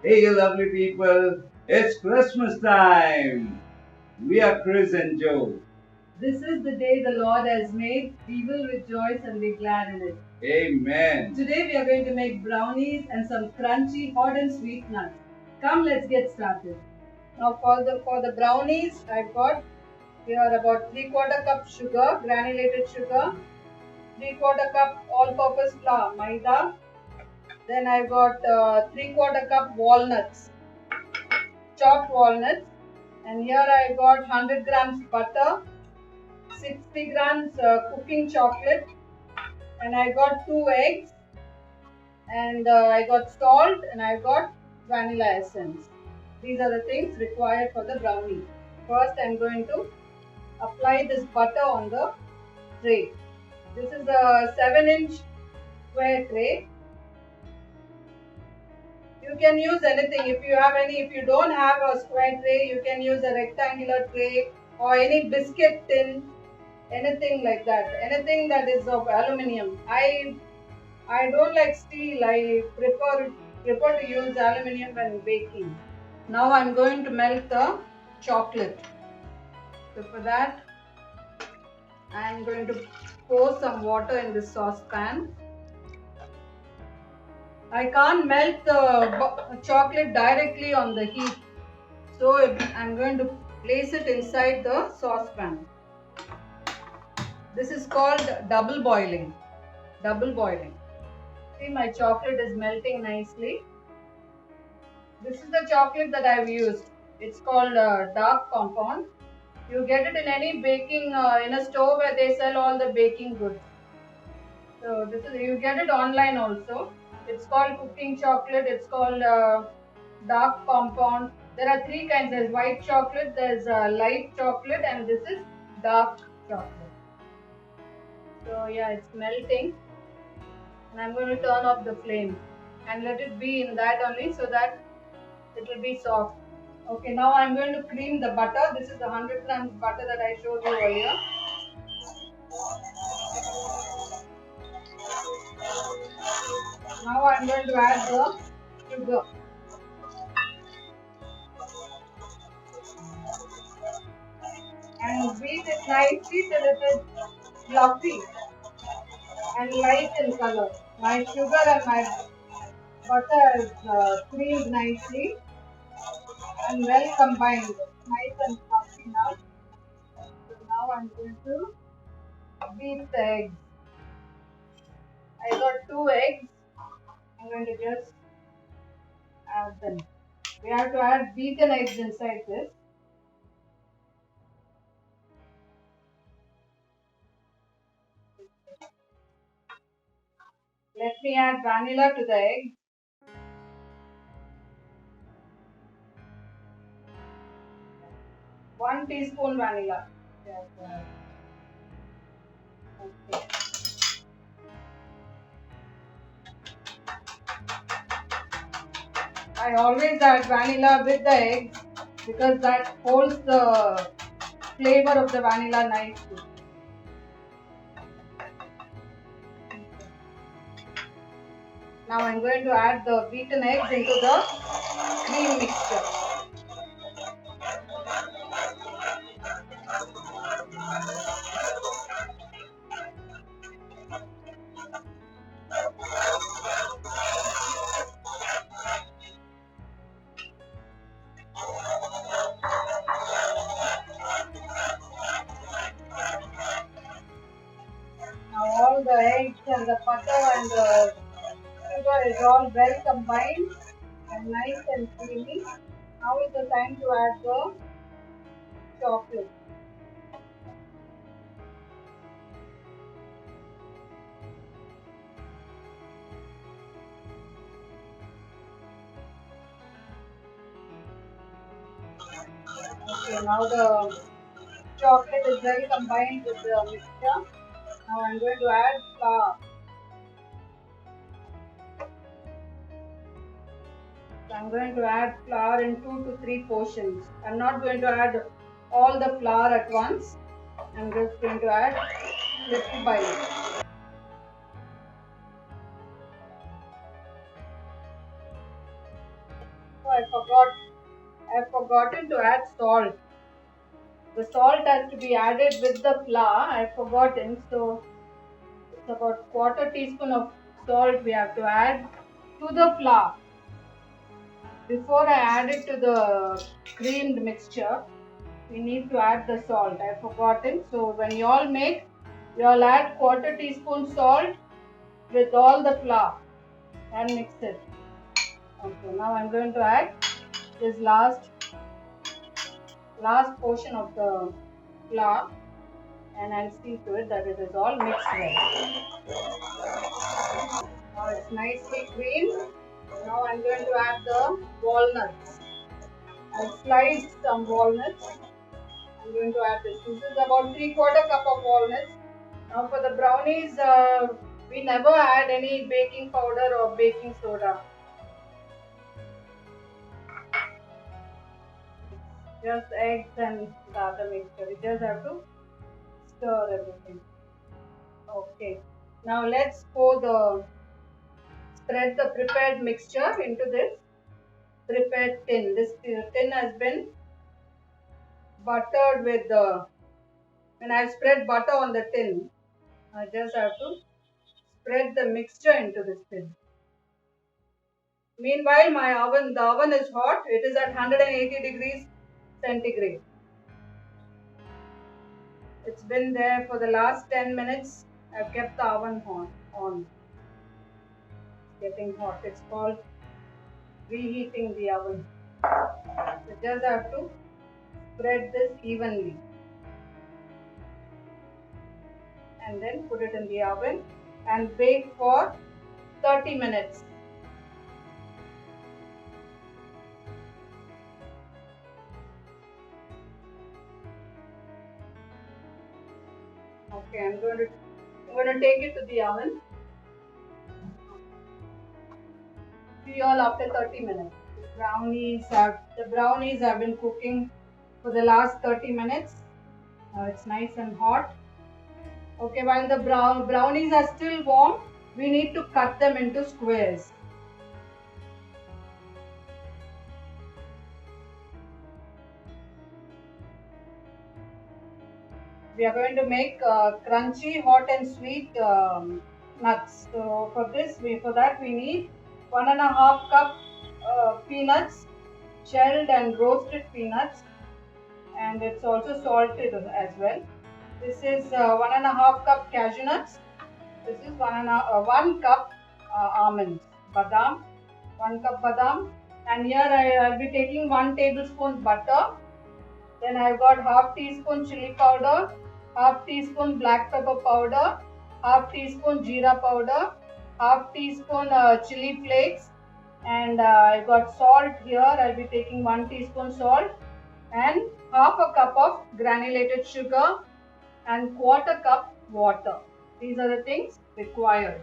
Hey, you lovely people, it's Christmas time. We are Chris and Joe. This is the day the Lord has made. We will rejoice and be glad in it. Amen. Today we are going to make brownies and some crunchy, hot and sweet nuts. Come, let's get started. Now for the brownies, I've got here about 3/4 cup sugar, granulated sugar, 3/4 cup all-purpose flour, maida. Then I've got 3/4 cup walnuts, chopped walnuts. And here I got 100 grams butter, 60 grams cooking chocolate, and I got 2 eggs, and I got salt, and I got vanilla essence. These are the things required for the brownie. First, I'm going to apply this butter on the tray. This is a 7-inch square tray. You can use anything. If you don't have a square tray, you can use a rectangular tray or any biscuit tin, anything like that. Anything that is of aluminium. I don't like steel. I prefer to use aluminium when baking. Now I'm going to melt the chocolate. So for that, I'm going to pour some water in this saucepan. I can't melt the chocolate directly on the heat, so I'm going to place it inside the saucepan. This is called double boiling. Double boiling. See, my chocolate is melting nicely. This is the chocolate that I've used. It's called dark compound. You get it in any baking, in a store where they sell all the baking goods. So you get it online also. It's called cooking chocolate. It's called dark compound. There are three kinds. There's white chocolate, there's light chocolate, and this is dark chocolate. So yeah, it's melting, and I'm going to turn off the flame and let it be in that only so that it will be soft. Okay, now I'm going to cream the butter. This is the 100 grams butter that I showed you earlier. Now I'm going to add the sugar and beat it nicely till it is fluffy and light in color. My sugar and my butter is creamed nicely and well combined. Nice and fluffy now. So now I'm going to beat the eggs. I got 2 eggs. I'm going to just add them. We have to add beaten eggs inside this. Let me add vanilla to the egg. 1 teaspoon vanilla. Yes, okay. I always add vanilla with the eggs because that holds the flavor of the vanilla nicely. Now I'm going to add the beaten eggs into the cream mixture. Now all the eggs and the butter and the sugar is all well combined and nice and creamy. Now is the time to add the chocolate. Okay, now the chocolate is well combined with the mixture. Now I'm going to add flour. So I'm going to add flour in 2 to 3 portions. I'm not going to add all the flour at once. I'm just going to add little by little. I've forgotten to add salt. The salt has to be added with the flour. I've forgotten. So it's about quarter teaspoon of salt we have to add to the flour. Before I add it to the creamed mixture, we need to add the salt. I've forgotten. So when you all make, you all add quarter teaspoon salt with all the flour and mix it. Okay, now I'm going to add this last portion of the flour, and I'll see to it that it is all mixed well. Now it's nicely creamed. Now I'm going to add the walnuts. I've sliced some walnuts. I'm going to add this. This is about 3/4 cup of walnuts. Now for the brownies, we never add any baking powder or baking soda. Just eggs and the other mixture. We just have to stir everything. Okay. Now let's spread the prepared mixture into this prepared tin. This tin has been buttered with when I've spread butter on the tin, I just have to spread the mixture into this tin. Meanwhile, the oven is hot. It is at 180 degrees centigrade. It's been there for the last 10 minutes. I've kept the oven on. It's getting hot. It's called reheating the oven. So just have to spread this evenly. And then put it in the oven and bake for 30 minutes. Okay, I'm going to take it to the oven. See you all after 30 minutes. The brownies have been cooking for the last 30 minutes. It's nice and hot. Okay, while the brownies are still warm, we need to cut them into squares. We are going to make crunchy, hot and sweet nuts. So for that we need 1.5 cup peanuts, shelled and roasted peanuts, and it's also salted as well. This is 1.5 cup cashew nuts. This is 1 cup almonds, 1 cup badam, and here I'll be taking 1 tablespoon butter. Then I've got half teaspoon chili powder, half teaspoon black pepper powder, half teaspoon jeera powder, half teaspoon chili flakes, and I've got salt here. I'll be taking 1 teaspoon salt and half a cup of granulated sugar and 1/4 cup water. These are the things required.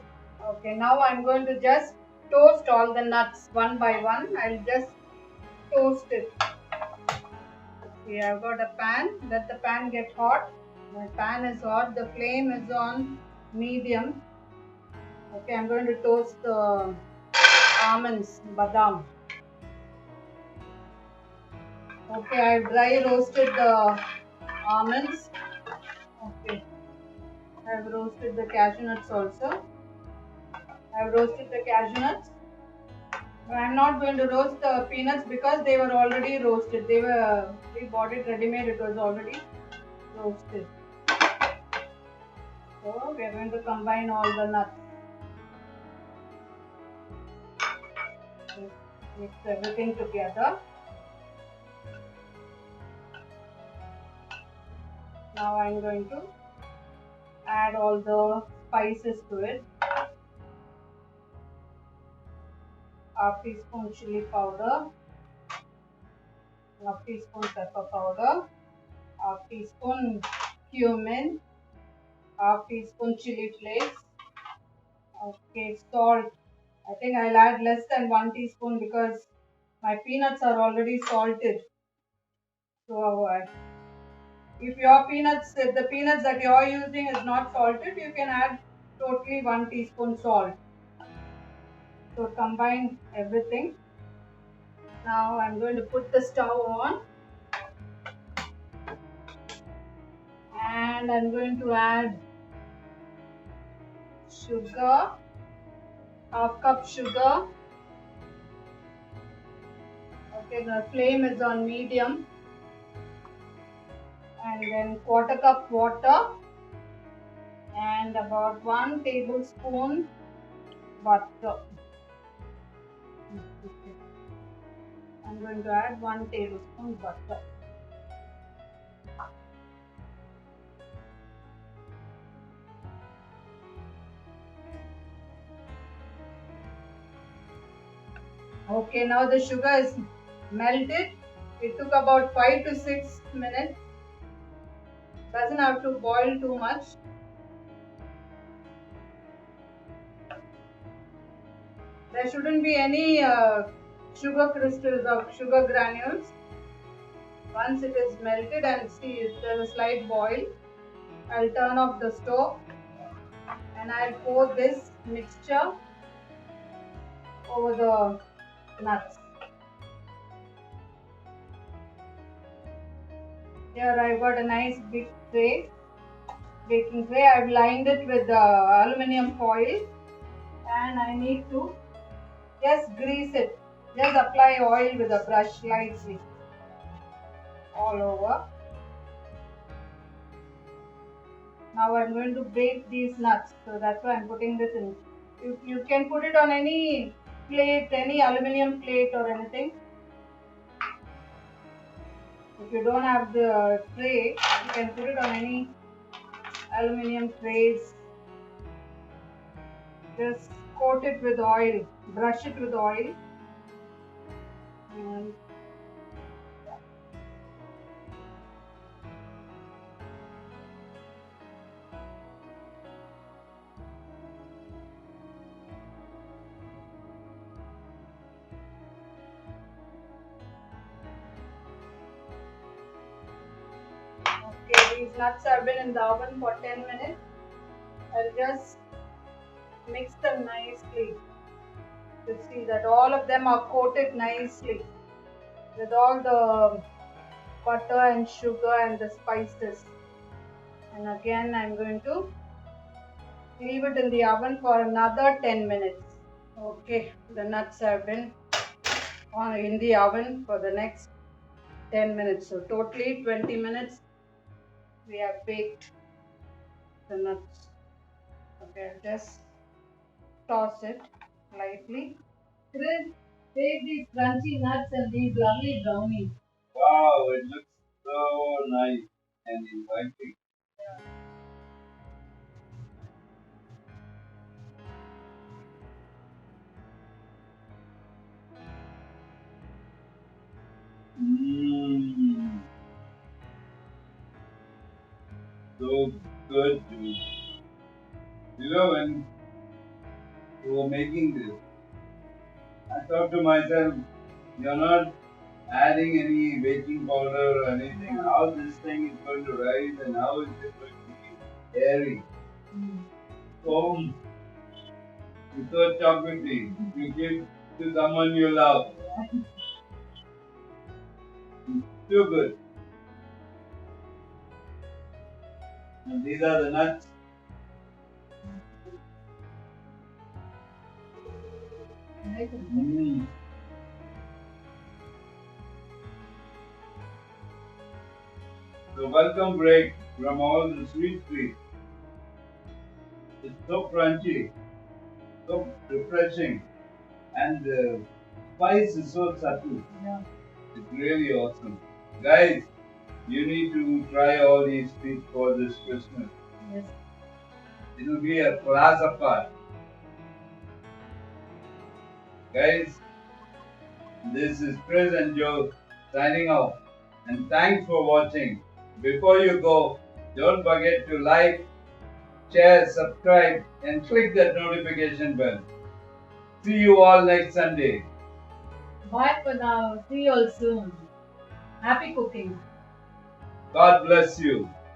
Okay, now I'm going to just toast all the nuts one by one. I'll just toast it. Okay, I've got a pan. Let the pan get hot. My pan is hot. The flame is on medium. Okay, I'm going to toast the almonds, badam. Okay, I've dry roasted the almonds. Okay, I've roasted the cashew nuts also. I've roasted the cashew nuts. But I'm not going to roast the peanuts because they were already roasted. We bought it ready made. It was already roasted. So we are going to combine all the nuts. Mix everything together. Now I'm going to add all the spices to it. Half teaspoon chili powder, half teaspoon pepper powder, half teaspoon cumin, half teaspoon chili flakes. Okay, salt. I think I'll add less than 1 teaspoon because my peanuts are already salted. So if your peanuts, if the peanuts that you are using is not salted, you can add totally 1 teaspoon salt. So combine everything. Now I'm going to put the stove on and I'm going to add sugar, half cup sugar. Okay, the flame is on medium. And then quarter cup water and about 1 tablespoon butter. I'm going to add 1 tablespoon butter. Okay, now the sugar is melted. It took about 5 to 6 minutes. Doesn't have to boil too much. There shouldn't be any sugar crystals or sugar granules. Once it is melted and see there's a slight boil, I'll turn off the stove and I'll pour this mixture over the nuts. Here I've got a nice big tray, baking tray. I've lined it with aluminum foil and I need to just grease it. Just apply oil with a brush lightly all over. Now I'm going to bake these nuts, so that's why I'm putting this in. You can put it on any plate, any aluminum plate or anything. If you don't have the tray, you can put it on any aluminum trays. Just coat it with oil, brush it with oil. And okay, these nuts have been in the oven for 10 minutes. I'll just mix them nicely. You see that all of them are coated nicely with all the butter and sugar and the spices. And again I'm going to leave it in the oven for another 10 minutes. Okay, the nuts have been in the oven for the next 10 minutes. So totally 20 minutes we have baked the nuts. Okay, just toss it lightly. Chris, take these crunchy nuts and these lovely brownies. Wow, it looks so nice and inviting. Mmm, so good, dude. You know, when you were making this, I thought to myself, you're not adding any baking powder or anything. How this thing is going to rise and how is it going to be airy? Foam, without chocolatey. You give to someone you love. Too good. And these are the nuts. Mm. The welcome break from all the sweet treats. It's so crunchy, so refreshing, and the spice is so subtle. Yeah. It's really awesome. Guys, you need to try all these treats for this Christmas. Yes. It will be a class apart. Guys, this is Chris and Joe signing off. And thanks for watching. Before you go, don't forget to like, share, subscribe, and click that notification bell. See you all next Sunday. Bye for now. See you all soon. Happy cooking. God bless you.